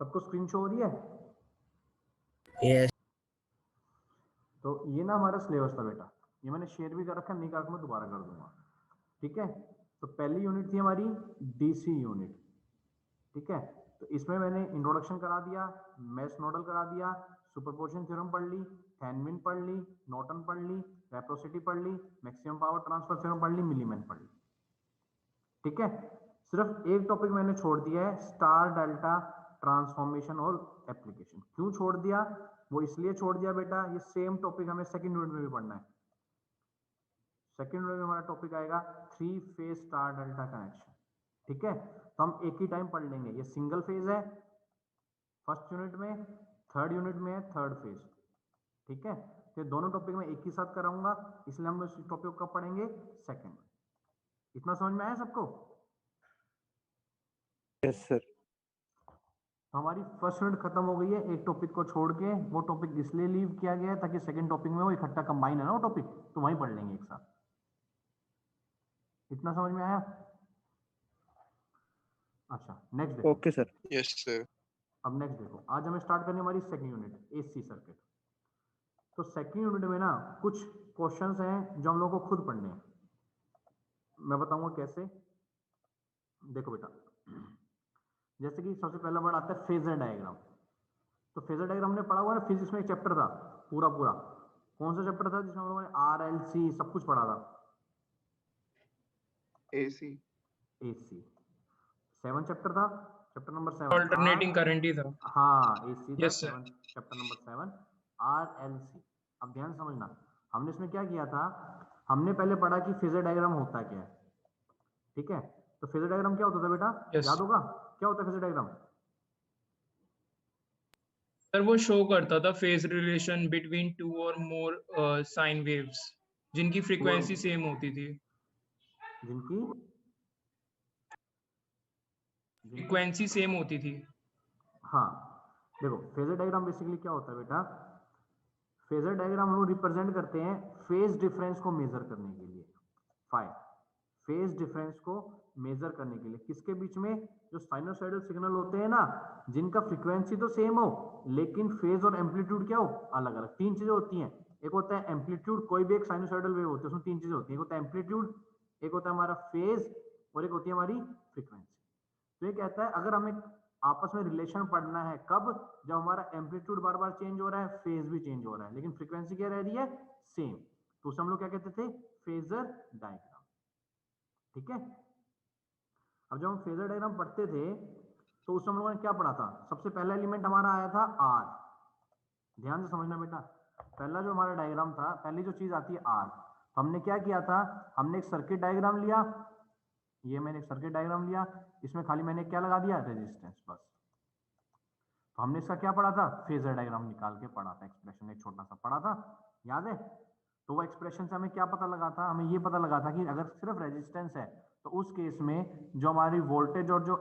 सबको screen show हो रही है? यस तो ये ना हमारा सिलेबस था बेटा, ये मैंने शेयर भी कर रखा है, नहीं कर मैं दोबारा कर दूंगा। ठीक है, तो पहली यूनिट थी हमारी डीसी यूनिट। ठीक है, तो इसमें मैंने इंट्रोडक्शन करा दिया, मैश नोडल करा दिया, सुपरपोजिशन थ्योरम पढ़ ली, थेनविन पढ़ ली, नॉर्टन पढ़ ली, रेसिप्रोसिटी पढ़ ली, मैक्सिमम पावर ट्रांसफर थ्योरम पढ़ ली, मिलीमैन पढ़ ली। ठीक है, सिर्फ एक टॉपिक मैंने छोड़ दिया है, स्टार डेल्टा ट्रांसफॉर्मेशन और एप्लीकेशन। क्यों छोड़ दिया? वो इसलिए छोड़ दिया बेटा, ये सेम टॉपिक हमें सेकंड यूनिट में भी पढ़ना है। सेकंड यूनिट में हमारा टॉपिक आएगा 3 फेज स्टार डेल्टा कनेक्शन। ठीक है, तो हम एक ही टाइम पढ़ लेंगे। ये सिंगल फेज है फर्स्ट यूनिट में, थर्ड यूनिट में है थर्ड फेज। ठीक है, तो दोनों टॉपिक में एक ही साथ कराऊंगा, इसलिए हम इस टॉपिक को कब पढ़ेंगे? सेकंड में। इतना समझ में आया सबको? Yes sir. तो हमारी फर्स्ट यूनिट खत्म हो गई है, एक टॉपिक को छोड़ के। वो टॉपिक इसलिए लीव किया गया है ताकि सेकंड टॉपिक में वो इकट्ठा कंबाइन है ना वो टॉपिक, तो वहीं पढ़ लेंगे एक साथ। इतना समझ में आया? अच्छा, नेक्स्ट देखो। Okay sir. Yes sir. अब नेक्स्ट देखो, आज हमें स्टार्ट करनी हमारी सेकंड यूनिट एसी सर्किट। तो सेकंड यूनिट में ना कुछ क्वेश्चंस हैं जो हम लोगों को खुद पढ़ने हैं। मैं बताऊंगा कैसे। देखो बेटा, जैसे कि सबसे पहला वर्ड आता है फेजर डायग्राम। तो फेजर डायग्राम हमने पढ़ा हुआ है ना, फिजिक्स में एक चैप्टर था पूरा पूरा। कौन सा चैप्टर था जिसमें हम लोगों ने RLC सब कुछ पढ़ा था? एसी। एसी 7 चैप्टर था, चैप्टर नंबर 7 ऑल्टरनेटिंग करंट ही था। हाँ, एसी था Yes, sir. 7, chapter number 7 RLC। अब ध्यान से समझना, हमने इसमें क्या किया था, हमने पहले पढ़ा कि फेजर डायग्राम होता क्या है। ठीक है, तो फेजर डायग्राम क्या होता था बेटा? Yes. याद होगा क्या होता है फेजर डायग्राम? सर वो शो करता था फेज रिलेशन बिटवीन टू और मोर साइन वेव्स जिनकी फ्रीक्वेंसी सेम होती थी। जिनकी फ्रीक्वेंसी सेम होती थी। हाँ, देखो फेजर डायग्राम बेसिकली क्या होता है बेटा, फेजर डायग्राम हम लोग रिप्रेजेंट करते हैं फेज डिफरेंस को मेजर करने के लिए। फाइव फेज डिफरेंस को मेजर करने के लिए किसके बीच में? जो साइनोसॉइडल सिग्नल होते हैं ना, जिनका फ्रीक्वेंसी तो सेम हो लेकिन फेज और एम्पलीट्यूड क्या हो? अलग अलग। 3 चीजें होती हैं, एक होता है एम्पलीट्यूड, कोई भी एक साइनोसॉइडल वेव होती है उसमें 3 चीजें होती हैं, एक होता है एम्पलीट्यूड, एक होता है हमारा फेज, और एक होती है हमारी फ्रीक्वेंसी। तो ये कहता है अगर हमें आपस में रिलेशन पढ़ना है, कब? जब हमारा एम्पलीट्यूड बार बार चेंज हो रहा है, फेज भी चेंज हो रहा है, लेकिन फ्रीक्वेंसी क्या रह रही है? सेम। तो उसे हम लोग क्या कहते थे? Phasor diagram. ठीक है, अब जब हम फेजर डायग्राम पढ़ते थे तो उस समय हम लोगों ने क्या पढ़ा था? सबसे पहला एलिमेंट हमारा आया था आर। ध्यान से समझना बेटा, पहला जो हमारा डायग्राम था, पहली जो चीज आती है आर। तो हमने क्या किया था, हमने एक सर्किट डायग्राम लिया, ये मैंने एक सर्किट डायग्राम लिया, इसमें खाली मैंने क्या लगा दिया? रेजिस्टेंस, बस। तो हमने इसका क्या पढ़ा था? फेजर डायग्राम निकाल के पढ़ा था, एक्सप्रेशन एक छोटा सा पढ़ा था, याद है? तो वो एक्सप्रेशन से हमें क्या पता लगा था? हमें ये पता लगा था कि अगर सिर्फ रेजिस्टेंस है तो उस केस में जो हमारी वोल्टेज और जो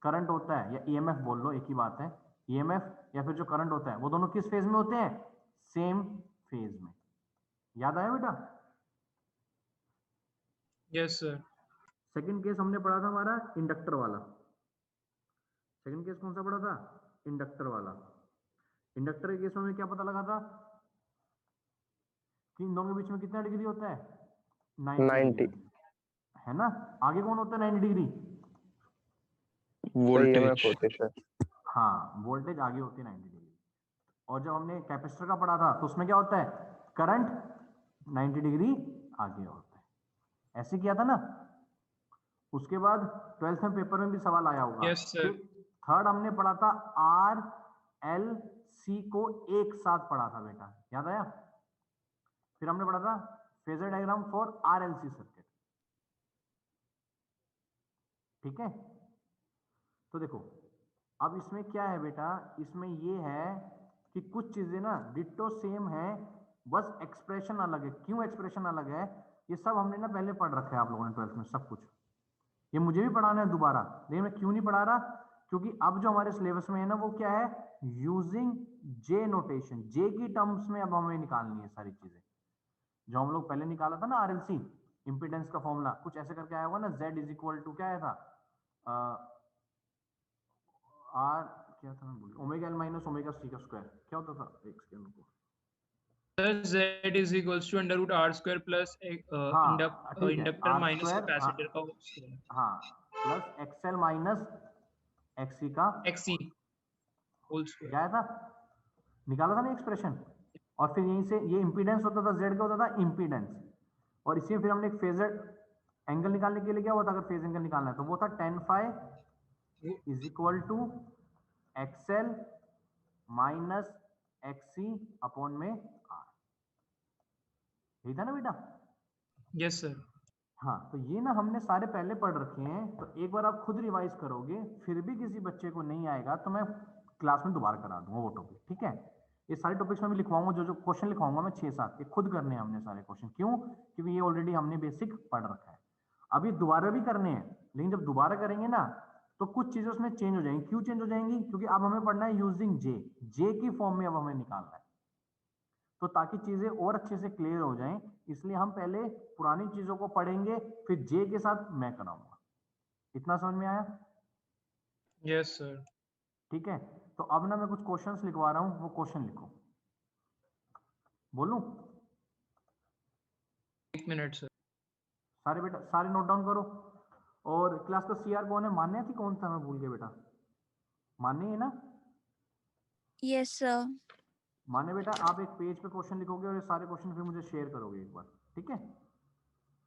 करंट होता है, या ईएमएफ बोल लो, एक ही बात है, ईएमएफ या फिर जो करंट होता है, वो दोनों किस फेज में होते हैं? सेम फेज में। याद आया बेटा? Yes sir. सेकंड केस हमने पढ़ा था हमारा इंडक्टर वाला। सेकंड केस कौन सा पढ़ा था? इंडक्टर वाला। इंडक्टर के केस में क्या पता लगा था कि इन दोनों के बीच में कितना डिग्री होता है? 90 डिग्री, है ना? आगे कौन होता है 90 डिग्री? वोल्टेज होते सर। हाँ, वोल्टेज आगे होती है 90 डिग्री। और जब हमने कैपेसिटर का पढ़ा था तो उसमें क्या होता है? करंट 90 डिग्री आगे होता है। ऐसे किया था ना? उसके बाद 12th में पेपर में भी सवाल आया होगा। Yes sir. थर्ड हमने पढ़ा था आर एल सी को एक साथ पढ़ा था बेटा, याद आया? फिर हमने पढ़ा था phasor diagram for RLC circuit. ठीक है, तो देखो अब इसमें क्या है बेटा, इसमें ये है कि कुछ चीजें ना डिट्टो सेम है, बस एक्सप्रेशन अलग है। क्यों एक्सप्रेशन अलग है? ये सब हमने ना पहले पढ़ रखा है आप लोगों ने 12th में, सब कुछ। ये मुझे भी पढ़ाना है दोबारा, लेकिन मैं क्यों नहीं पढ़ा रहा? क्योंकि अब जो हमारे सिलेबस में है ना, वो क्या है? यूजिंग जे नोटेशन। जे की टर्म्स में अब हमें निकालनी है सारी चीजें। जो हम लोग पहले निकाला था ना आरएलसी इंपीडेंस का फॉर्मूला, कुछ ऐसे करके आया हुआ ना, Z इज इक्वल टू क्या आया था? आर क्या था मैं भूल गया, omega L minus omega C का स्क्वायर क्या होता था, एक सेकंड रुको। Z is equals to under root r square plus हाँ ठीक है, inductor R minus square, capacitor का square हाँ प्लस एक्सएल माइनस एक्सी का XC whole square. क्या था, निकाला था ना एक्सप्रेशन, और फिर यहीं से ये इंपीडेंस होता था, जेड का होता था इंपीडेंस, और इसी में फिर हमने एक फेजर एंगल निकालने के लिए क्या होता, अगर फेज एंगल निकालना है तो वो था tan phi is equal to XL minus XC upon में आर, यही था ना बेटा। Yes sir. हाँ तो ये ना हमने सारे पहले पढ़ रखे हैं, तो एक बार आप खुद रिवाइज करोगे, फिर भी किसी बच्चे को नहीं आएगा तो मैं क्लास में दोबारा करा दूंगा वो टॉपिक, ठीक है। ये सारे टॉपिक्स में भी लिखवाऊंगा, जो जो क्वेश्चन लिखवाऊंगा मैं 6-7, ये खुद करने हैं हमने सारे क्वेश्चन, क्यों, क्योंकि ये ऑलरेडी हमने बेसिक पढ़ रखा है, अब ये दोबारा भी करने हैं, लेकिन जब दोबारा करेंगे ना तो कुछ चीजें उसमें चेंज हो जाएंगी। क्यों चेंज हो जाएंगी, क्योंकि अब हमें पढ़ना है यूजिंग जे, जे की फॉर्म में अब हमें निकालना है, तो ताकि चीजें और अच्छे से क्लियर हो जाएं, इसलिए हम पहले पुरानी चीजों को पढ़ेंगे, फिर जे के साथ मैं कराऊंगा। इतना समझ में आया, Yes sir. ठीक है। तो अब ना मैं कुछ क्वेश्चंस लिखवा रहा हूं, वो क्वेश्चन लिखो, बोलूं, 1 minute sir. सारे बेटा सारे नोट डाउन करो। और क्लास का सीआर कौन है, मान्या थी, कौन था मैं भूल गया बेटा, मान्य है ना, यस सर। मान्य बेटा आप एक पेज पे क्वेश्चन लिखोगे और ये सारे क्वेश्चन फिर मुझे शेयर करोगे एक बार, ठीक है।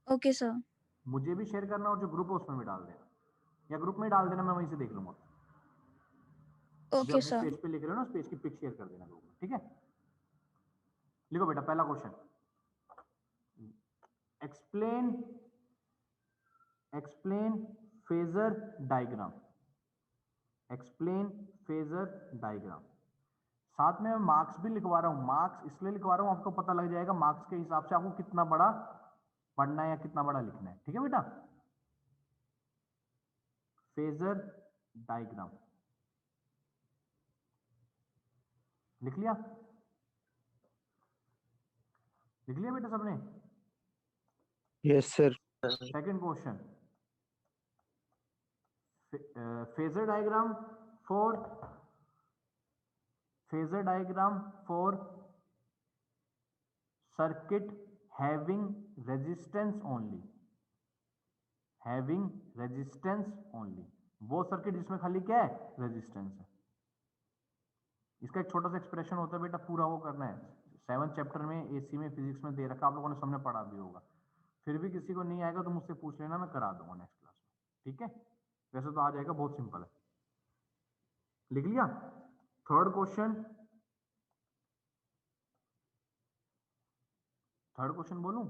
Okay sir. मुझे भी शेयर करना और जो ग्रुप है उसमें भी डाल देना, या ग्रुप में डाल देना, मैं वहीं से देख लूंगा। जो ओके आप जिस सर। पेज पे लिख रहे हो ना उस पेज की पिक शेयर कर देना ग्रुप में, ठीक है। लिखो बेटा पहला question, explain explain phasor diagram, explain phasor diagram. साथ में मैं मार्क्स भी लिखवा रहा हूं, मार्क्स इसलिए लिखवा रहा हूं आपको पता लग जाएगा मार्क्स के हिसाब से आपको कितना बड़ा पढ़ना है या कितना बड़ा लिखना है, ठीक है बेटा। फेजर डायग्राम लिख लिया, लिख लिया बेटा सबने। Yes sir. Second question, phasor diagram for phasor diagram for circuit having resistance only, having resistance only, वो सर्किट जिसमें खाली क्या है, रेजिस्टेंस है। इसका एक छोटा सा एक्सप्रेशन होता है बेटा, पूरा वो करना है, 7th चैप्टर में एसी में फिजिक्स में दे रखा, आप लोगों ने सबने पढ़ा भी होगा, फिर भी किसी को नहीं आएगा तो मुझसे पूछ लेना, मैं करा दूंगा नेक्स्ट क्लास में, ठीक है। वैसे तो आ जाएगा, बहुत सिंपल है। लिख लिया। थर्ड क्वेश्चन, थर्ड क्वेश्चन बोलूं,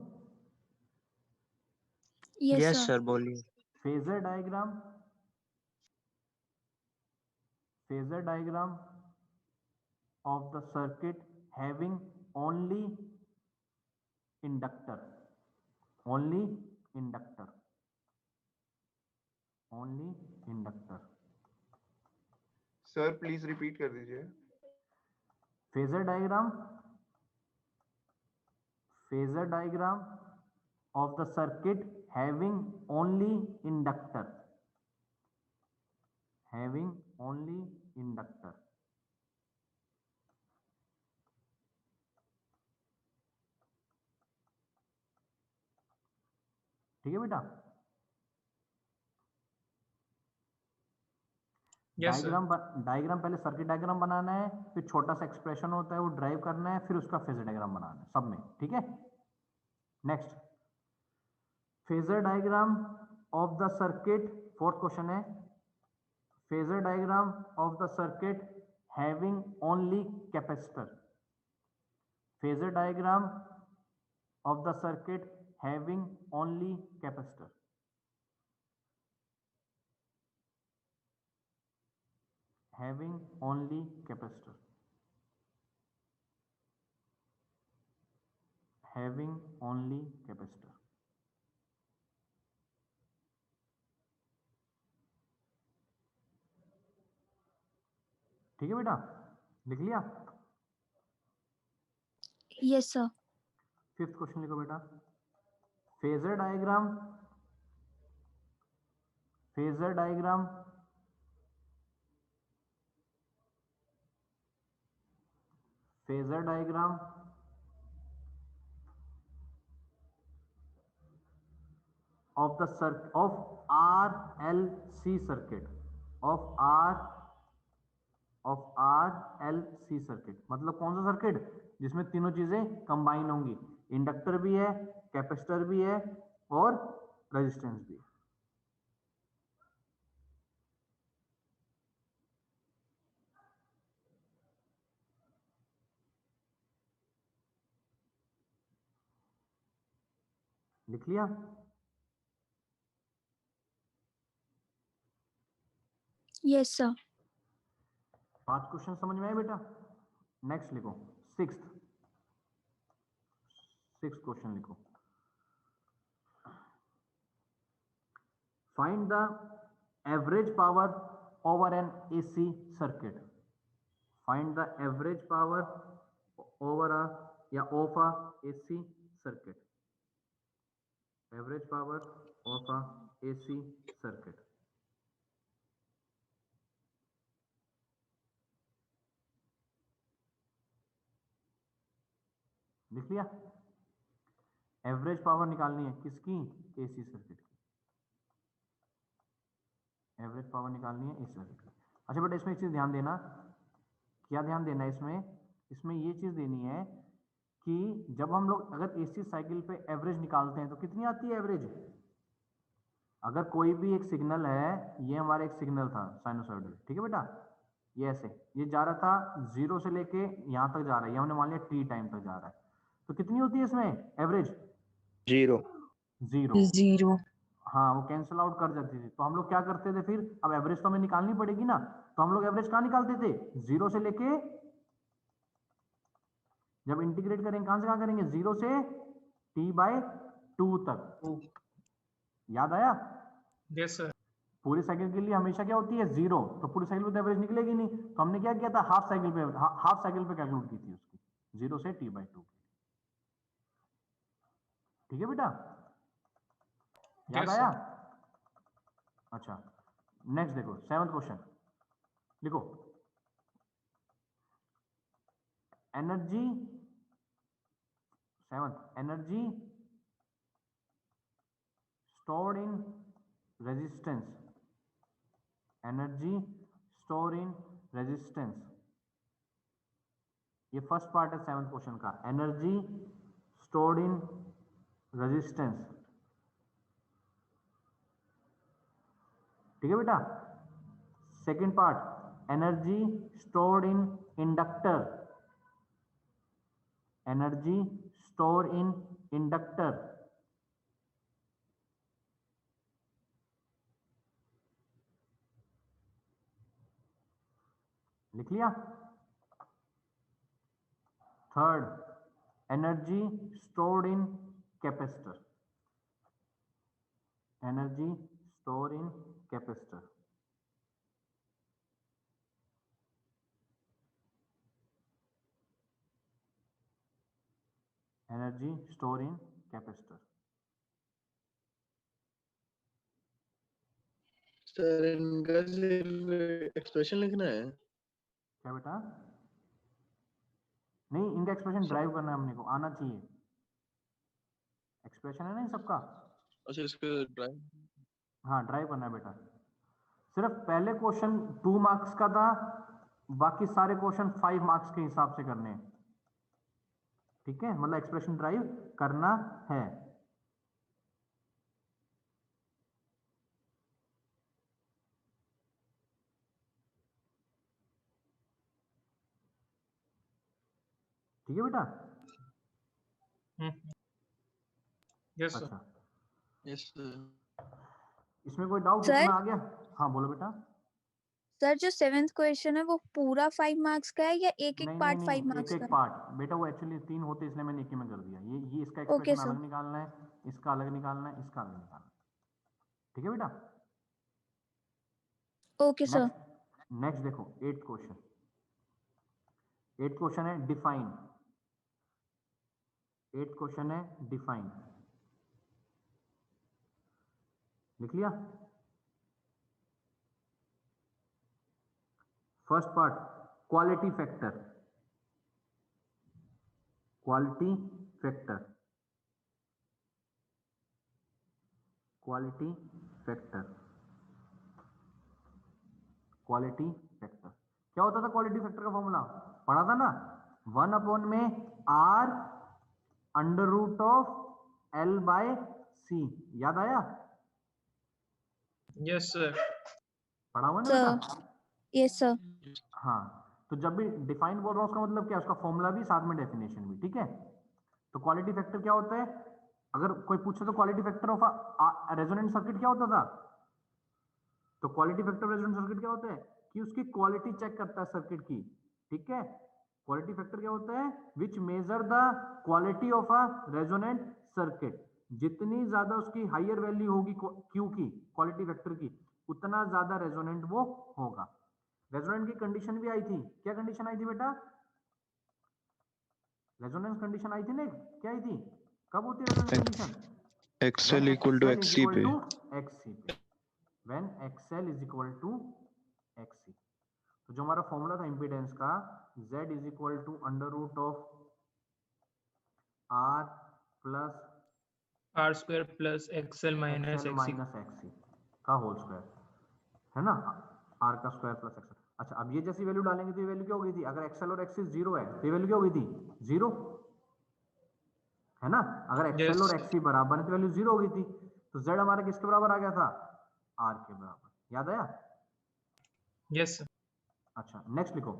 यस यस सर। सर बोलिए। Phasor diagram, phasor diagram of the circuit having only inductor, only inductor, only inductor। Sir please repeat कर दीजिए। Phasor diagram, phasor diagram of the circuit having only inductor, having only inductor। ठीक है बेटा। Yes sir. Diagram diagram पहले circuit diagram बनाना है, फिर छोटा सा एक्सप्रेशन होता है वो ड्राइव करना है, फिर उसका फेजर डायग्राम बनाना है सब में, ठीक है। Next, phasor diagram of the circuit, fourth question है, phasor diagram of the circuit having only capacitor, phasor diagram of the circuit having only capacitor, having only capacitor, having only capacitor। ठीक है बेटा, लिख लिया। Yes sir. फिफ्थ क्वेश्चन लिखो बेटा, phasor diagram, phasor diagram phasor diagram of the of RLC circuit of RLC circuit, मतलब कौन सा सर्किट जिसमें तीनों चीजें कंबाइन होंगी, इंडक्टर भी है, कैपेसिटर भी है और रेजिस्टेंस भी है। लिख लिया? Yes, sir. 5 क्वेश्चन समझ में आए बेटा? नेक्स्ट लिखो, सिक्स्थ क्वेश्चन लिखो। Find the average power over an AC circuit. Find the average power over या of a AC circuit. Average power of a AC circuit. लिख लिया? एवरेज पावर निकालनी है किसकी? AC सर्किट की। एवरेज पावर निकालनी है AC सर्किट की। अच्छा बेटा, इसमें एक चीज ध्यान देना। क्या ध्यान देना है इसमें ये चीज देनी है कि जब हम लोग अगर AC साइकिल पे एवरेज निकालते हैं तो कितनी आती है एवरेज? अगर कोई भी एक सिग्नल है, ये हमारा एक सिग्नल था साइनोसॉइडल, ठीक है बेटा, ये ऐसे ये जा रहा था 0 से लेके यहां तक जा रहा है, ये हमने मान लिया T टाइम तक जा रहा है, तो कितनी होती है इसमें एवरेज? 0 0. हाँ, वो कैंसिल आउट कर जाती थी। तो हम लोग क्या करते थे फिर? अब एवरेज तो हमें निकालनी पड़ेगी ना, तो हम लोग एवरेज कहाँ निकालते थे? 0 से लेके, जब इंटीग्रेट करेंगे कहां से कहां करेंगे? 0 से T/2 तक। याद आया? Yes sir. पूरी साइकिल के लिए हमेशा क्या होती है? 0। तो पूरी साइकिल पे तो एवरेज निकलेगी नहीं, तो हमने क्या किया था? हाफ साइकिल पे कैलकुलेट की थी उसकी, 0 से T/2। ठीक है बेटा, याद यस आया? सर। अच्छा, नेक्स्ट देखो, 7th क्वेश्चन लिखो। Energy, 7th, energy stored in resistance, energy stored in resistance। ये फर्स्ट पार्ट है 7th क्वेश्चन का, एनर्जी स्टोर्ड इन रेजिस्टेंस। ठीक है बेटा? Second part, energy stored in inductor, energy store in inductor. लिख लिया? Third, energy stored in capacitor, energy store in capacitor. Energy store in capacitor. Sir इनका सिर्फ expression लिखना है। क्या बेटा? नहीं, इनका एक्सप्रेशन ड्राइव करना है, हमने को आना चाहिए। एक्सप्रेशन है ना इन सबका? अच्छा इसको ड्राइव। हाँ, ड्राइव करना है बेटा। सिर्फ पहले क्वेश्चन 2 मार्क्स का था, बाकी सारे क्वेश्चन 5 मार्क्स के हिसाब से करने हैं। ठीक है, मतलब एक्सप्रेशन ड्राइव करना है। ठीक है बेटा? Yes sir. अच्छा, यस सर। इसमें कोई डाउट सर? इतना आ गया? हाँ बोलो बेटा। सर जो 7th क्वेश्चन है वो पूरा 5 मार्क्स का है या एक एक नहीं नहीं पार्ट 5 नहीं, एक मार्क्स एक का? पार्ट बेटा, वो एक्चुअली 3 होते इसलिए मैंने एक ही में कर दिया। ये इसका ओके एक्सप्रेशन सर। अलग निकालना है, इसका अलग निकालना है, इसका अलग निकालना है। ठीक है बेटा? Okay sir. नेक्स्ट देखो, 8th क्वेश्चन। 8th क्वेश्चन है डिफाइन। 8th क्वेश्चन है डिफाइन। लिख लिया? First part, quality factor. Quality factor, quality factor, quality factor क्या होता था? क्वालिटी फैक्टर का फॉर्मूला पढ़ा था ना, 1 में R under root of L by C, याद आया? Yes sir. पढ़ा हुआ ना सर बेटा? Yes sir. हाँ, तो जब भी डिफाइन बोल रहा हूं उसका मतलब क्या है? उसका फॉर्मूला भी साथ में डेफिनेशन भी, ठीक है? तो क्वालिटी फैक्टर क्या होता है? अगर कोई पूछे तो quality factor of resonant circuit क्या होता था? तो क्वालिटी फैक्टर रेजोनेंट सर्किट क्या होता है कि उसकी क्वालिटी चेक करता है सर्किट की, ठीक है? क्वालिटी फैक्टर क्या होता है? Which measure the quality of a resonant circuit. जितनी ज्यादा उसकी हायर वैल्यू होगी क्यू की, क्वालिटी फैक्टर की, उतना ज्यादा रेजोनेंट वो होगा। रेजोनेंट की कंडीशन भी आई थी, क्या कंडीशन आई थी बेटा? रेजोनेंस कंडीशन आई थी ना, क्या आई थी? कब होती है resonance condition? XL equal to is XC equal पे। to XC पे, when XL is equal to XC। तो जो हमारा फॉर्मूला था इंपीडेंस का, Z is equal to under root of R plus R square plus XL minus XL XC. Minus XC का whole square, है ना? R का स्क्वायर प्लस XL। अच्छा, अब ये जैसी वैल्यू डालेंगे तो ये वैल्यू क्या हो गई थी? अगर XL और XC 0 है तो ये वैल्यू क्या हो गई थी? 0, है ना? अगर XL और यस XC बराबर है तो वैल्यू 0 हो गई थी। तो Z हमारा किसके बराबर आ गया था? R के बराबर, याद आया? Yes sir. अच्छा, नेक्स्ट लिखो।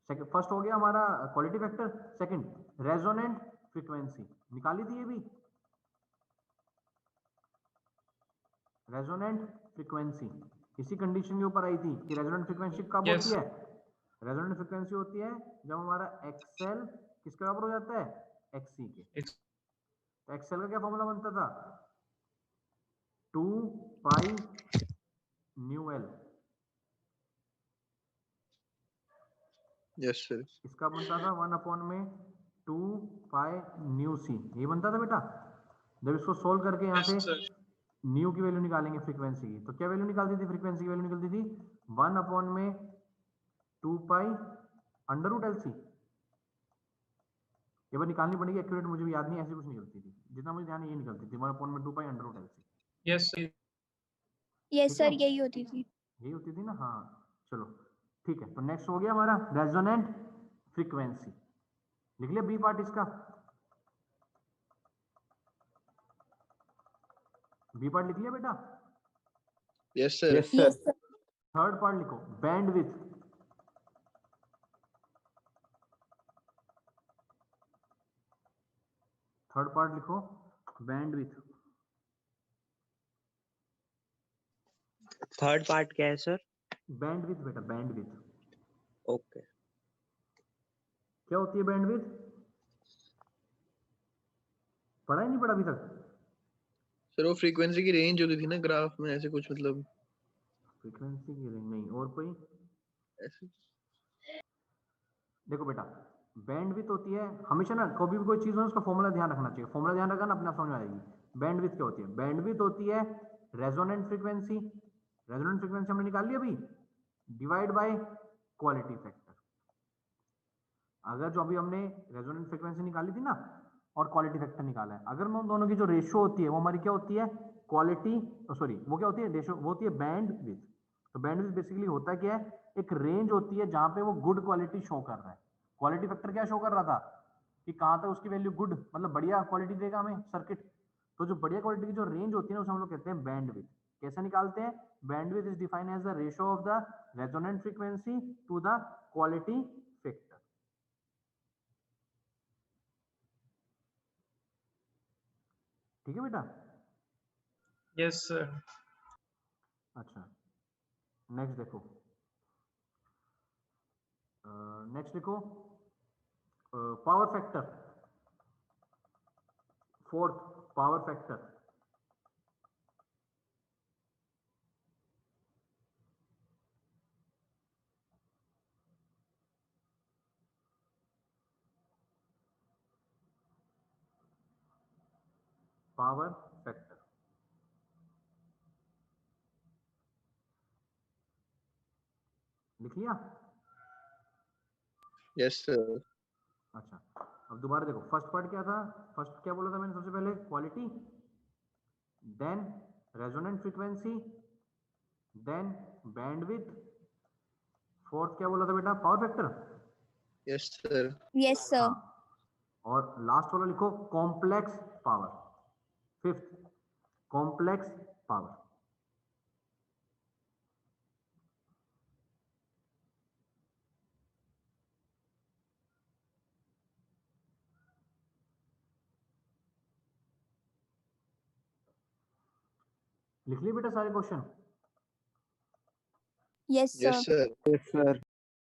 सेकंड, फर्स्ट हो गया हमारा quality factor, second resonant frequency निकाली थी ये भी। रेजोनेंट फ्रीक्वेंसी इसी कंडीशन के ऊपर आई थी कि रेजोनेंट फ्रीक्वेंसी कब यस होती है? रेजोनेंट फ्रीक्वेंसी होती है जब हमारा XL किसके बराबर हो जाता है? XC के। तो XL का क्या फॉर्मूला बनता था? 2 pi nu L। Yes sir. इसका बनता था 1 में 2 पाई न्यू C, ये बनता था बेटा। जब इसको सोल्व करके यहाँ यस से सर। न्यू की वैल्यू निकालेंगे फ्रीक्वेंसी की, तो क्या वैल्यू निकलती थी? फ्रीक्वेंसी की वैल्यू निकलती थी 1 में 2 पाई अंडर रूट LC। ये बार निकालनी पड़ेगी एक्यूरेट, मुझे भी याद नहीं, ऐसी कुछ निकलती थी, जितना मुझे ध्यान है ये निकलती थी 1 में 2 pi under root LC, yes sir. Yes ठीक है? सर यही होती थी। यही होती थी ना, हाँ। चलो ठीक है, तो नेक्स्ट हो गया हमारा रेजोनेंट फ्रीक्वेंसी। लिख लिया बी पार्ट इसका? बी पार्ट लिख लिया बेटा? Yes sir. Yes sir. Third part लिखो, बैंडविड्थ। थर्ड पार्ट लिखो, बैंडविड्थ। थर्ड पार्ट क्या है सर? बैंडविड्थ बेटा, बैंडविड्थ ओके। क्या होती है? बैंडविड्थ पढ़ा ही नहीं पढ़ा अभी तक? सर वो फ्रीक्वेंसी की रेंज होती थी ना ग्राफ में, ऐसे कुछ मतलब फ्रीक्वेंसी की रेंज नहीं, और कोई? ऐसे। देखो बेटा, बैंडविड्थ होती है हमेशा ना, कभी भी कोई चीज हो उसका फॉर्मूला ध्यान रखना चाहिए। फॉर्मूला ध्यान रखा ना, अपने आप समझ में आएगी। बैंडविड्थ क्या होती है? बैंडविड्थ होती है रेजोनेंट फ्रीक्वेंसी, रेजोनेंट फ्रीक्वेंसी हमने निकाल ली अभी, डिवाइड बाय क्वालिटी फैक्टर। अगर जो अभी हमने रेजोनेंट फ्रीक्वेंसी निकाली थी ना और क्वालिटी फैक्टर निकाला है, अगर मैं उन दोनों की जो रेशियो होती है वो हमारी क्या होती है? क्वालिटी, सॉरी वो क्या होती है? रेशियो, वो होती है बैंडविड्थ। तो बैंडविड्थ बेसिकली होता क्या है? एक रेंज होती है जहां पे वो गुड क्वालिटी शो कर रहा है। क्वालिटी फैक्टर क्या शो कर रहा था? कि कहां तक उसकी वैल्यू गुड, मतलब बढ़िया क्वालिटी देगा हमें सर्किट। तो जो बढ़िया क्वालिटी की जो रेंज होती है ना, उसे हम लोग कहते हैं बैंडविड्थ। कैसे निकालते हैं? Bandwidth is defined as the ratio of the resonant frequency to the quality factor. ठीक है बेटा? Yes sir. अच्छा, नेक्स्ट देखो, नेक्स्ट लिखो power factor. Fourth, power factor. Power factor लिख लिया? Yes sir. अच्छा, अब दोबारा देखो, फर्स्ट पार्ट क्या था, फर्स्ट क्या बोला था मैंने सबसे पहले, quality, then resonant frequency, then bandwidth, fourth क्या बोला था बेटा, power factor. Yes sir. Yes sir. हाँ, और लास्ट वाला लिखो complex power, fifth complex power. लिख लिए बेटा सारे question? Yes yes sir. Sir. Yes sir.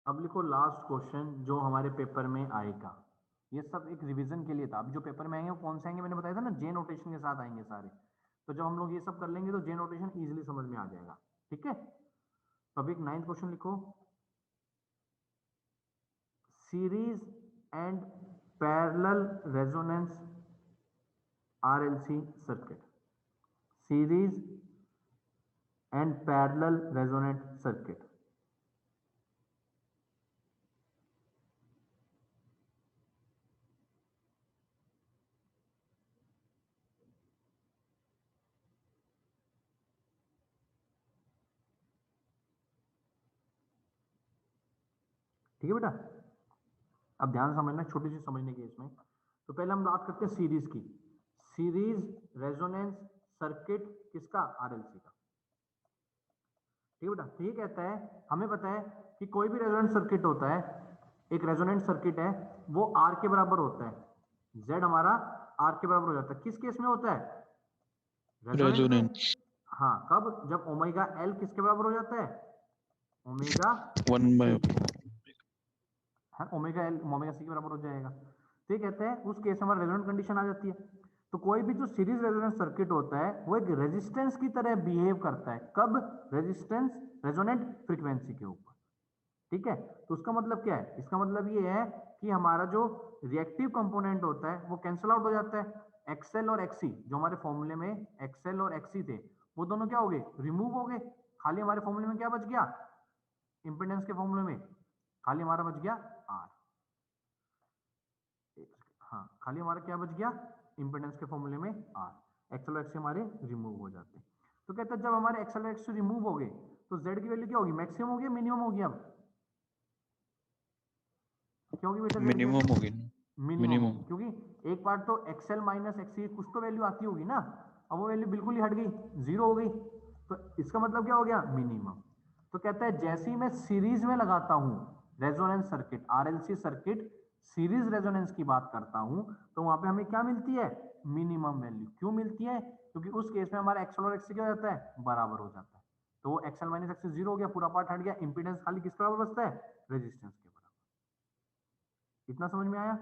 अब लिखो लास्ट क्वेश्चन जो हमारे पेपर में आएगा। ये सब एक रिवीजन के लिए था। अब जो पेपर में आएंगे वो कौन से आएंगे, मैंने बताया था ना, जे नोटेशन के साथ आएंगे सारे। तो जब हम लोग ये सब कर लेंगे तो जे नोटेशन इजीली समझ में आ जाएगा। ठीक है, तो अब एक 9th क्वेश्चन लिखो, series and parallel resonance RLC circuit, series and parallel resonant circuit. ठीक है बेटा, अब ध्यान से समझना, छोटी सी समझने की इसमें। तो पहले हम बात करते हैं सीरीज की। सीरीज रेजोनेंस सर्किट किसका, RLC का। ठीक है बेटा, तो ये कहता है, हमें पता है कि कोई भी रेजोनेंट सर्किट होता है, एक रेजोनेंट सर्किट है, वो R के बराबर होता है। Z हमारा R के बराबर हो जाता है। किस केस में होता है, रेजोनेंस में। हाँ, कब, जब ओमेगा L किसके बराबर हो जाता है, ओमेगा 1/4। है, ओमेगा L ओमेगा C के बराबर हो जाएगा। तो ये कहते हैं उस केस में हमारा रेजोनेंट कंडीशन आ जाती है। तो कोई भी जो सीरीज रेजोनेंट सर्किट होता है वो एक रेजिस्टेंस की तरह बिहेव करता है। कब, रेजिस्टेंस रेजोनेंट फ्रीक्वेंसी के ऊपर। ठीक है, तो उसका मतलब क्या है, इसका मतलब ये है कि हमारा जो रिएक्टिव कंपोनेंट होता है वो कैंसिल आउट हो जाता है। एक्सएल और एक्सी, जो हमारे फॉर्मूले में एक्सएल और एक्सी थे, वो दोनों क्या हो गए, रिमूव हो गए। खाली हमारे फॉर्मूले में क्या बच गया, इंपेडेंस के फॉर्मूले में खाली हमारा बच गया आर। हाँ, खाली हमारा क्या बच गया, इंपेडेंस के फॉर्मूले में आर। एक्सएल और एक्सी हमारे रिमूव हो जाते हैं। तो कहते हैं जब हमारे एक्सएल और एक्सी रिमूव हो गए तो जेड की वैल्यू क्या होगी, मैक्सिमम होगी, मिनिमम होगी। अब क्या होगी बेटा, मिनिमम होगी। Minimum minimum. होगी, क्योंकि एक बार तो एक्सएल माइनस एक्सी कुछ तो वैल्यू आती होगी ना। अब वो वैल्यू बिल्कुल ही हट गई, जीरो हो गई, तो इसका मतलब क्या हो गया, मिनिमम। तो कहता है जैसे ही मैं सीरीज में लगाता हूं resonance circuit, RLC circuit, series resonance की बात करता हूं, तो वहां पे हमें क्या मिलती है, मिनिमम वैल्यू। क्यों मिलती है, क्योंकि उस केस में हमारा एक्सएल और एक्सी क्या हो जाता है, बराबर हो जाता है। तो वो एक्सएल माइनस एक्सी जीरो हो गया, पूरा पार्ट हट गया, इंपीडेंस खाली किसके बराबर बचता है, रेजिस्टेंस के बराबर। इतना समझ में आया।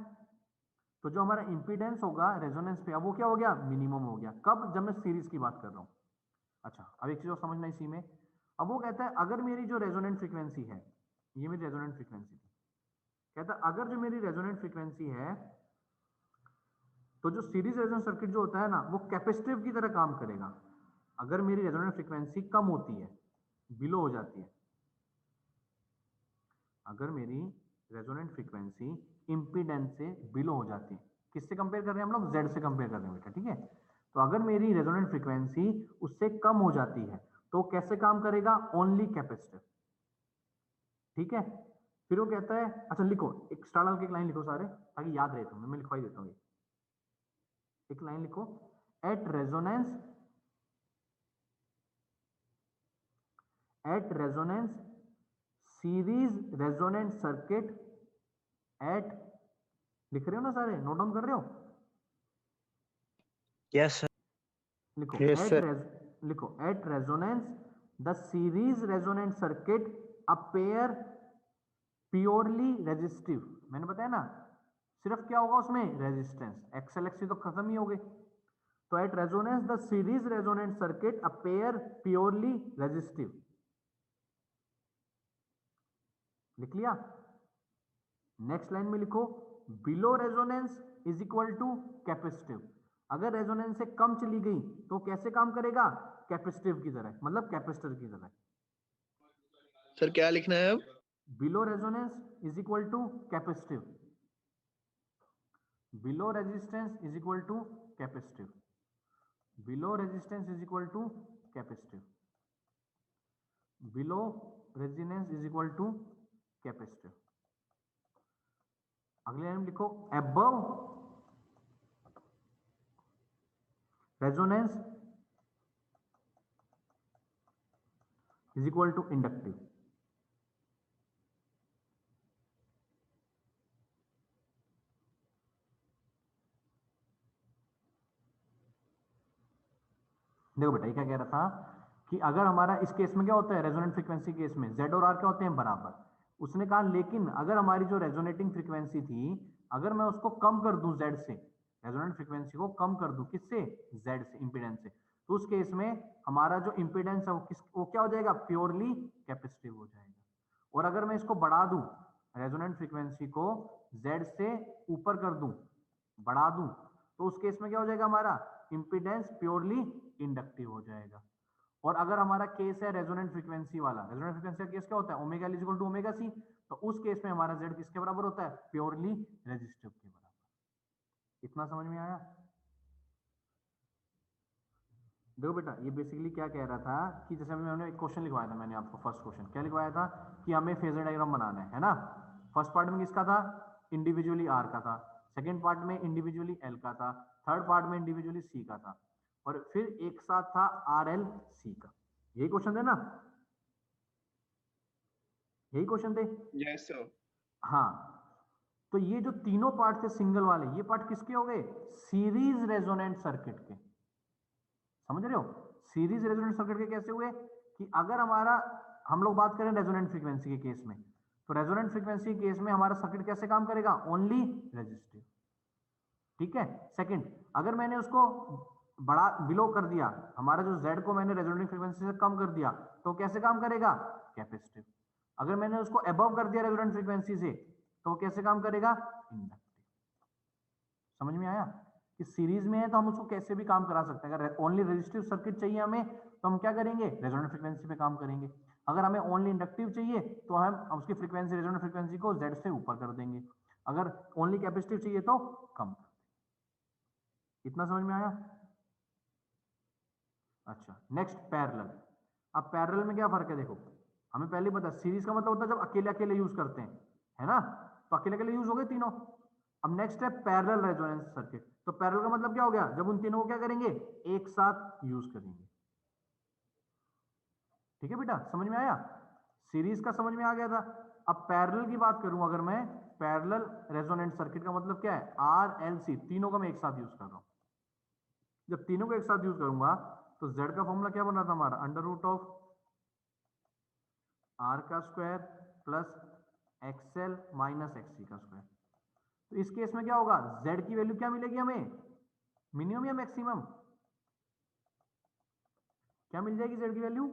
तो जो हमारा इंपीडेंस होगा रेजोनेंस पे, अब वो क्या हो गया, मिनिमम हो गया। कब, जब मैं सीरीज की बात कर रहा हूं। अच्छा, अब एक चीज और समझना इसी में। अब वो कहता है अगर मेरी जो रेजोनेंट फ्रीक्वेंसी है, ये मेरी रेजोनेंट फ्रीक्वेंसी थी, कहता है अगर जो मेरी रेजोनेंट फ्रीक्वेंसी है, तो जो सीरीज रेजोनेंट सर्किट जो होता है ना, वो कैपेसिटिव की तरह काम करेगा। अगर मेरी रेजोनेंट फ्रीक्वेंसी कम होती है, बिलो हो जाती है, अगर मेरी रेजोनेंट फ्रीक्वेंसी इंपीडेंस से बिलो हो जाती है, किससे कंपेयर कर रहे हैं हम लोग, जेड से कंपेयर कर रहे हैं बेटा। ठीक है, तो अगर मेरी रेजोनेंट फ्रीक्वेंसी उससे कम हो जाती है तो कैसे काम करेगा, ओनली कैपेसिटिव। ठीक है, फिर वो कहता है, अच्छा लिखो, एक स्टार डाल के एक लाइन लिखो सारे, ताकि याद रहे तुम्हें, मैं लिखवाई देता हूँ। एक लाइन लिखो, at resonance series resonant circuit eight, लिख रहे हो ना सारे, नोट डाउन कर रहे हो, यस सर। लिखो Yes, sir. लिखो eight resonance the series resonant circuit appear purely resistive. मैंने बताया ना, सिर्फ क्या होगा उसमें, रेजिस्टेंस, एक्सएल एक्सी तो खत्म ही हो गए। तो at resonance the series resonant circuit appear purely resistive. लिख लिया। नेक्स्ट लाइन में लिखो, below resonance is equal to capacitive. अगर रेजोनेंस से कम चली गई तो कैसे काम करेगा, कैपेसिटिव की तरह, मतलब कैपेसिटर की तरह। सर क्या लिखना है अब? Below resonance is equal to capacitive. Below resistance is equal to capacitive, below resistance is equal to capacitive, below resistance is equal to capacitive. अगले लाइन में लिखो above resonance is equal to inductive. देखो बेटा ये क्या कह रहा था कि अगर हमारा इस केस में क्या होता है, रेजोनेंट फ्रीक्वेंसी केस में जेड और आर क्या होते हैं, बराबर। उसने कहा लेकिन अगर हमारी जो रेजोनेटिंग फ्रीक्वेंसी थी, अगर मैं उसको कम कर दूं जेड से, रेजोनेंट फ्रीक्वेंसी को कम कर दूं किससे, जेड से, इंपीडेंस से, तो उस केस में हमारा जो इंपीडेंस है वो क्या हो जाएगा, प्योरली कैपेसिटिव हो जाएगा। और अगर मैं इसको बढ़ा दूं, रेजोनेंट फ्रीक्वेंसी को जेड से ऊपर कर दूं, बढ़ा दूं, तो उस केस में क्या हो जाएगा, हमारा इंपीडेंस प्योरली इंडक्टिव हो जाएगा। और अगर हमारा केस है रेजोनेंट फ्रीक्वेंसी वाला, रेजोनेंट फ्रीक्वेंसी का केस क्या होता है, omega L is equal to omega C, तो उस केस में हमारा जेड किसके बराबर होता है, प्योरली रेजिस्टिव के बराबर। इतना समझ में आया? देखो बेटा ये बेसिकली क्या कह रहा था कि जैसे मैंने एक क्वेश्चन लिखवाया था, मैंने आपको फर्स्ट क्वेश्चन क्या लिखवाया था कि हमें फेजर डायग्राम बनाना है ना। फर्स्ट पार्ट में किसका था, इंडिविजुअली आर का था, सेकेंड पार्ट में इंडिविजुअली एल का था, थर्ड पार्ट में इंडिविजुअली सी का था, और फिर एक साथ था आर एल सी का। यही क्वेश्चन थे ना, यही क्वेश्चन थे। Yes sir. हाँ, तो ये जो तीनों पार्ट थे सिंगल वाले, ये पार्ट किसके हो गए, सीरीज रेजोनेंट सर्किट के। समझ रहे हो, सीरीज रेजोनेंट सर्किट के कैसे हुए कि अगर हमारा, हम लोग बात करें रेजोनेंट फ्रीक्वेंसी के केस में, तो रेजोनेंट फ्रीक्वेंसी के केस में हमारा सर्किट कैसे काम करेगा, ओनली रेजिस्टिव। ठीक है। सेकंड, अगर मैंने उसको बड़ा बिलो कर दिया, हमारा जो Z को मैंने रेजोनेंट फ्रीक्वेंसी से कम कर दिया, तो कैसे काम करेगा, कैपेसिटिव। अगर मैंने उसको अबव कर दिया रेजोनेंट फ्रीक्वेंसी से, तो कैसे काम करेगा, इंडक्टिव। समझ में आया कि सीरीज में है तो हम उसको कैसे भी काम करा सकते हैं। अगर ओनली रेजिस्टिव सर्किट चाहिए हमें, तो हम क्या करेंगे, रेजोनेंट फ्रीक्वेंसी पे काम करेंगे। अगर हमें ओनली इंडक्टिव चाहिए तो हम उसकी फ्रीक्वेंसी, रेजोनेंट फ्रीक्वेंसी को Z से ऊपर कर देंगे। अगर ओनली कैपेसिटिव चाहिए तो कम कर देंगे। इतना समझ में आया? अच्छा, नेक्स्ट पैरेलल। अब पैरेलल में क्या फर्क है, देखो हमें पहले ही पता, सीरीज का मतलब होता है जब अकेले अकेले यूज करते हैं, है ना, तो अकेले अकेले यूज हो गए तीनों। अब नेक्स्ट है पैरेलल रेजोनेंस सर्किट। तो पैरेलल का मतलब क्या हो गया, जब उन तीनों को क्या करेंगे, एक साथ यूज करेंगे। ठीक है बेटा, समझ में आया? सीरीज का समझ में आ गया था। अब पैरेलल की बात करूं अगर मैं, पैरेलल रेजोनेंट सर्किट का मतलब क्या है, आर एल सी, तीनों का मैं एक साथ यूज कर रहा हूं। जब तीनों को एक साथ यूज करूंगा तो Z का फॉर्मूला क्या बन रहा था हमारा, अंडर रूट ऑफ आर का square plus XL minus XC का स्क्वायर। तो इस केस में क्या होगा, Z की वैल्यू क्या मिलेगी हमें, मिनिमम या मैक्सिमम, क्या मिल जाएगी Z की वैल्यू,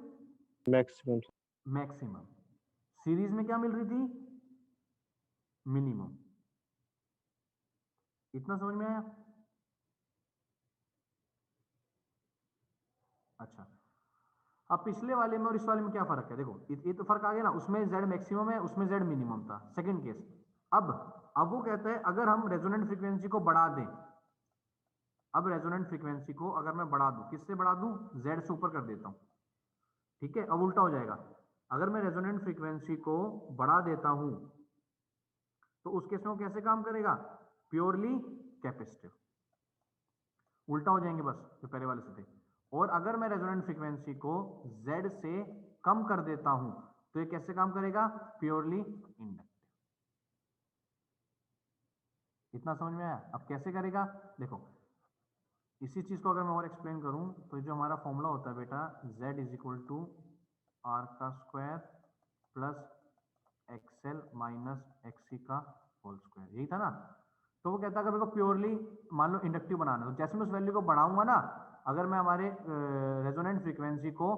मैक्सिमम। मैक्सिमम। सीरीज में क्या मिल रही थी, मिनिमम। इतना समझ में आया? अच्छा, अब पिछले वाले में और इस वाले में क्या फर्क है, देखो ये तो फर्क आ गया ना, उसमें Z मैक्सिमम है, उसमें Z मिनिमम था, सेकंड केस। अब वो कहता है अगर हम रेजोनेंट फ्रीक्वेंसी को बढ़ा दें, अब रेजोनेंट फ्रीक्वेंसी को अगर मैं बढ़ा दूं, किससे बढ़ा दूं, Z से ऊपर कर देता हूं। ठीक है, अब उल्टा हो जाएगा, अगर मैं रेजोनेंट फ्रीक्वेंसी को बढ़ा देता हूं तो उस केस में वो कैसे काम करेगा, प्योरली कैपेसिटिव। उल्टा हो जाएंगे बस जो पहले वाले से थे। और अगर मैं रेजोनेंट फ्रीक्वेंसी को Z से कम कर देता हूं तो ये कैसे काम करेगा, प्योरली इंडक्टिव। इतना समझ में आया? अब कैसे करेगा, देखो इसी चीज को अगर मैं और एक्सप्लेन करूं तो जो हमारा फॉर्मूला होता है बेटा, Z is equal to R का square plus XL minus XC का होल स्क्वायर, यही था ना। तो वो कहता है अगर मेरे को प्योरली मान लो इंडक्टिव बनाना है, तो जैसे मैं उस वैल्यू को बढ़ाऊंगा ना, अगर मैं हमारे रेजोनेंट फ्रीक्वेंसी को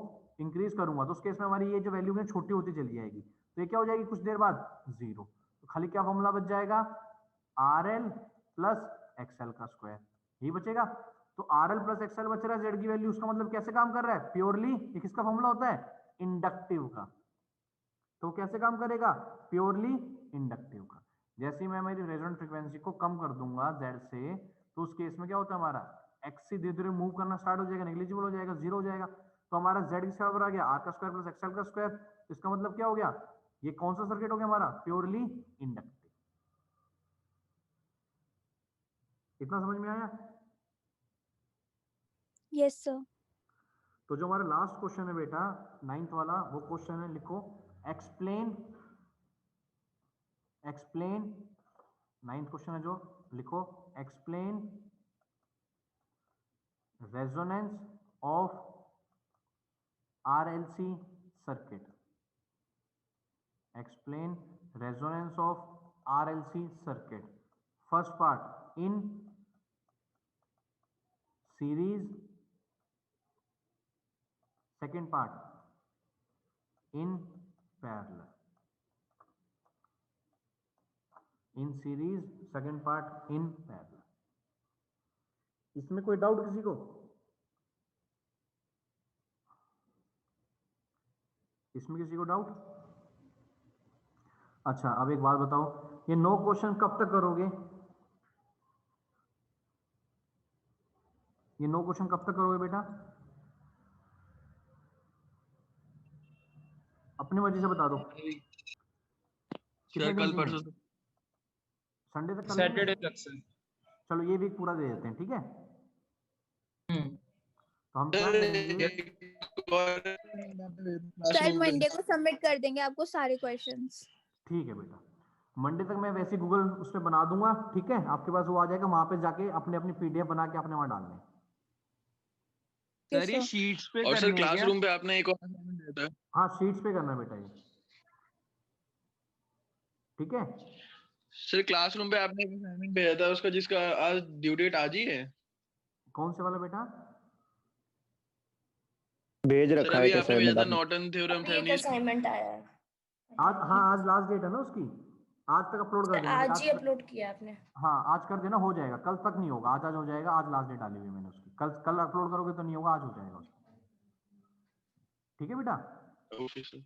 इंक्रीज करूंगा तो उस केस में हमारी ये जो वैल्यू है छोटी होती चली जाएगी, तो ये क्या हो जाएगी कुछ देर बाद, जीरो। तो खाली क्या फॉर्मूला बच जाएगा, आर एल प्लस एक्सएल का स्क्वायर, यही बचेगा। तो आर एल प्लस एक्सएल बच रहा है, जेड की वैल्यू, उसका मतलब कैसे काम कर रहा है, प्योरली। ये किसका फॉर्मूला होता है, इंडक्टिव का। तो कैसे काम करेगा, प्योरली इंडक्टिव का। जैसे ही मैं मेरी रेजोनेंट फ्रीक्वेंसी को कम कर दूंगा z से, तो उस केस में क्या होता है हमारा x से धीरे धीरे मूव करना स्टार्ट हो जाएगा, नेग्लिजिबल हो जाएगा, जीरो हो जाएगा। तो हमारा z किसके बराबर आ गया, r का स्क्वायर प्लस xl का स्क्वायर। इसका मतलब क्या हो गया, ये कौन सा सर्किट हो गया हमारा, प्योरली इंडक्टिव। इतना समझ में आया? Yes sir. तो जो हमारा लास्ट क्वेश्चन है बेटा 9th वाला, वो क्वेश्चन है, लिखो एक्सप्लेन 9th क्वेश्चन है जो, लिखो explain resonance of RLC circuit. Explain resonance of RLC circuit. First part in series, second part in parallel. In series, second part in parallel. इसमें कोई डाउट किसी को? इसमें किसी को डाउट? अच्छा, अब एक बात बताओ, ये 9 क्वेश्चन कब तक करोगे? ये 9 क्वेश्चन कब तक करोगे बेटा? अपनी मर्जी से बता दो। सर कल परसों तक। संडे तक कर सैटरडे लेंगे? तक सर। चलो ये वीक पूरा दे देते हैं, ठीक है? तो हम क्या सर करेंगे, सर मंडे को सबमिट कर देंगे आपको सारे क्वेश्चंस। ठीक है बेटा, मंडे तक मैं वैसे गूगल उस पर बना दूंगा, ठीक है? आपके पास वो आ जाएगा, वहां पे जाके अपने अपनी PDF बना के अपने वहां डालने। सर ये शीट्स पे और सर करने हैं क्या? क्लासरूम पे आपने एक और असाइनमेंट दिया था। हाँ, शीट्स पे करना बेटा ये, ठीक है? सर क्लासरूम पे आपने एक असाइनमेंट भेजा था उसका, जिसका आज ड्यू डेट आज ही है। कौन से वाला बेटा? भेज सर रखा है अभी क्या आपने भेजा असाइनमेंट था आपने? नॉर्टन थ्योरम अभी एक थेवेनिन। असाइनमेंट आया है। आज, हाँ आज लास्ट डेट है ना उसकी, आज तक अपलोड कर सर देना बेटा, आज ही अपलोड किया आपने। हाँ आज कर देना, हो जाएगा, कल तक नहीं होगा, आज हो जाएगा, आज लास्ट डेट डाली हुई है मैंने उसकी, कल अपलोड करोगे तो नहीं होगा, आज हो जाएगा उसका, ठीक है बेटा? Okay sir.